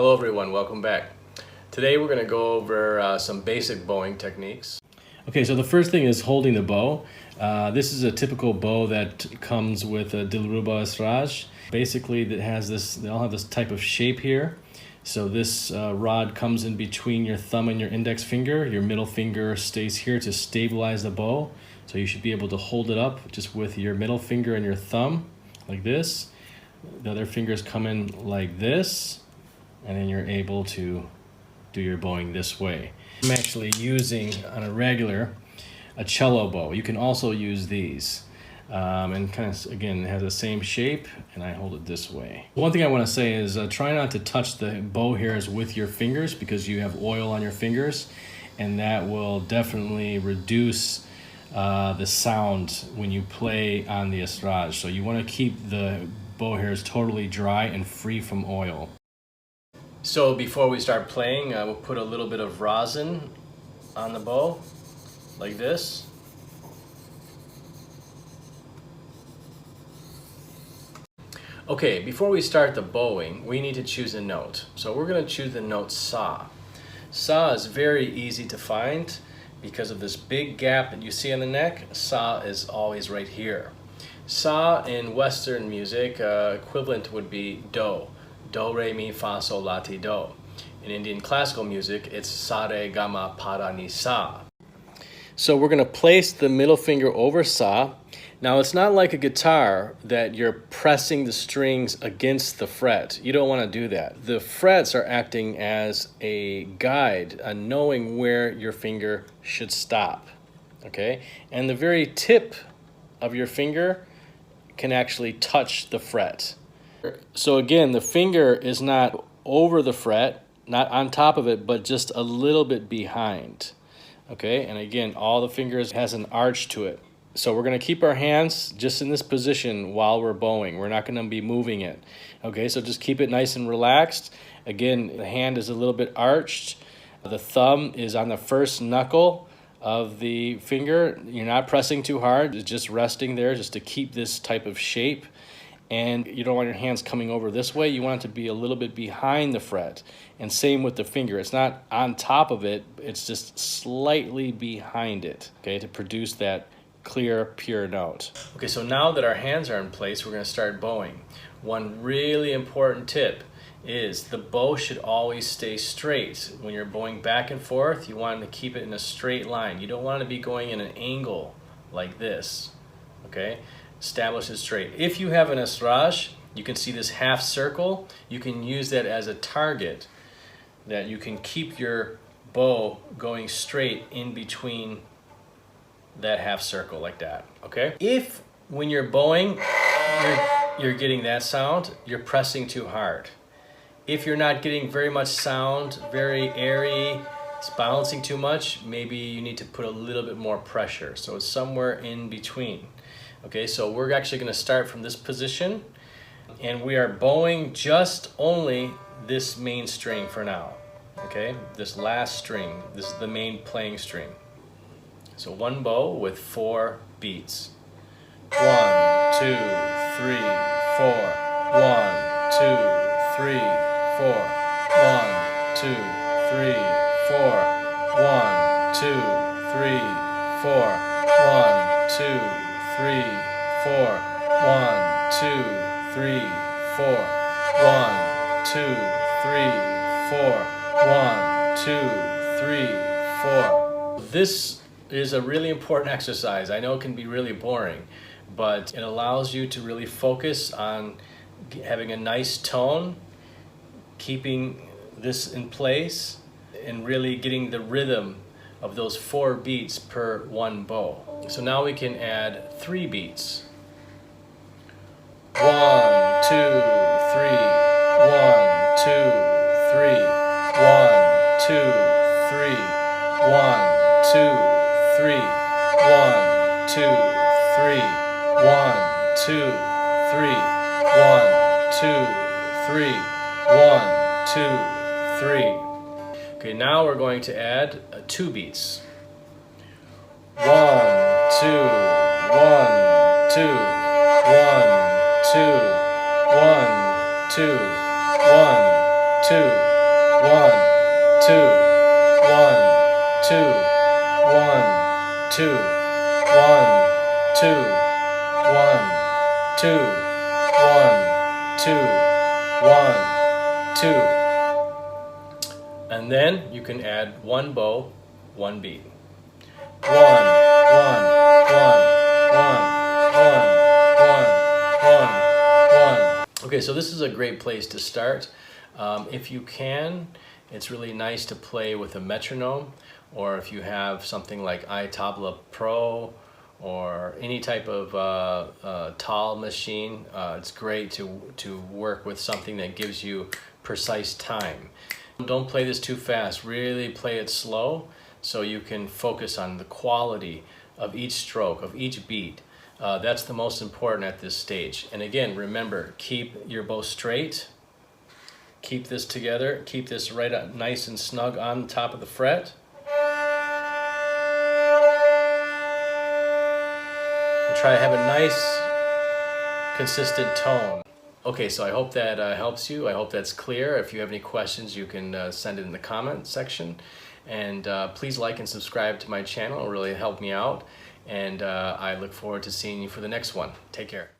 Hello everyone, welcome back. Today we're going to go over some basic bowing techniques. Okay, so the first thing is holding the bow. This is a typical bow that comes with a Dilruba Esraj. Basically, they all have this type of shape here. So this rod comes in between your thumb and your index finger. Your middle finger stays here to stabilize the bow. So you should be able to hold it up just with your middle finger and your thumb, like this. The other fingers come in like this, and then you're able to do your bowing this way. I'm actually using, on a regular, a cello bow. You can also use these. And kind of, again, it has the same shape, and I hold it this way. One thing I want to say is try not to touch the bow hairs with your fingers because you have oil on your fingers, and that will definitely reduce the sound when you play on the Esraj. So you want to keep the bow hairs totally dry and free from oil. So before we start playing, we'll put a little bit of rosin on the bow, like this. Okay, before we start the bowing, we need to choose a note. So we're going to choose the note Sa. Sa is very easy to find because of this big gap that you see on the neck. Sa is always right here. Sa in Western music, equivalent would be Do. Do, re, mi, fa, sol, la, ti, do. In Indian classical music, it's sa, re, ga, ma, pa, ra, ni, sa. So we're going to place the middle finger over Sa. Now it's not like a guitar that you're pressing the strings against the fret. You don't want to do that. The frets are acting as a guide on knowing where your finger should stop. Okay? And the very tip of your finger can actually touch the fret. So again, the finger is not over the fret, not on top of it, but just a little bit behind. Okay, and again, all the fingers has an arch to it. So we're going to keep our hands just in this position while we're bowing. We're not going to be moving it. Okay, so just keep it nice and relaxed. Again, the hand is a little bit arched. The thumb is on the first knuckle of the finger. You're not pressing too hard. It's just resting there just to keep this type of shape. And you don't want your hands coming over this way. You want it to be a little bit behind the fret. And same with the finger. It's not on top of it. It's just slightly behind it, okay, to produce that clear, pure note. Okay, so now that our hands are in place, we're going to start bowing. One really important tip is the bow should always stay straight. When you're bowing back and forth, you want to keep it in a straight line. You don't want to be going in an angle like this, okay? Establish it straight. If you have an Esraj, you can see this half circle. You can use that as a target that you can keep your bow going straight in between that half circle like that, okay? If when you're bowing, you're getting that sound, you're pressing too hard. If you're not getting very much sound, very airy, it's bouncing too much, maybe you need to put a little bit more pressure. So it's somewhere in between. Okay, so we're actually going to start from this position, and we are bowing just only this main string for now. Okay, this last string, this is the main playing string. So one bow with 4 beats. 1, 2, 3, 4. 1, 2, 3, 4. 1, 2, 3, 4. 1, 2, 3, 4. 1, 2, 3, 4. 1, 2, 3, 4. 1, 2, 3, 4. 1, 2, 3, 4. This is a really important exercise. I know it can be really boring, but it allows you to really focus on having a nice tone, keeping this in place, and really getting the rhythm of those 4 beats per one bow. So now we can add 3 beats. 1, 2, 3. 1, 2, 3. 1, 2, 3. 1, 2, 3. 1, 2, 3. 1, 2, 3. 1, 2, 3. 1, 2, 3. Okay, now we're going to add 2 beats. 1, 2, 1, 2, 1, 2, 1, 2, 1, 2, 1, 2, 1, 2, 1, 2, 1, 2, 1, 2, 1, 2, 1, 2. And then you can add one bow, one beat. 1, 1, 1, 1, 1, 1, 1, 1. Okay, so this is a great place to start. If you can, it's really nice to play with a metronome, or if you have something like iTabla Pro or any type of tal machine, it's great to work with something that gives you precise time. Don't play this too fast, really play it slow so you can focus on the quality of each stroke, of each beat. That's the most important at this stage. And again, remember, keep your bow straight, keep this together, keep this right up nice and snug on the top of the fret. And try to have a nice, consistent tone. Okay, so I hope that helps you. I hope that's clear. If you have any questions, you can send it in the comment section. And please like and subscribe to my channel. It'll really help me out. And I look forward to seeing you for the next one. Take care.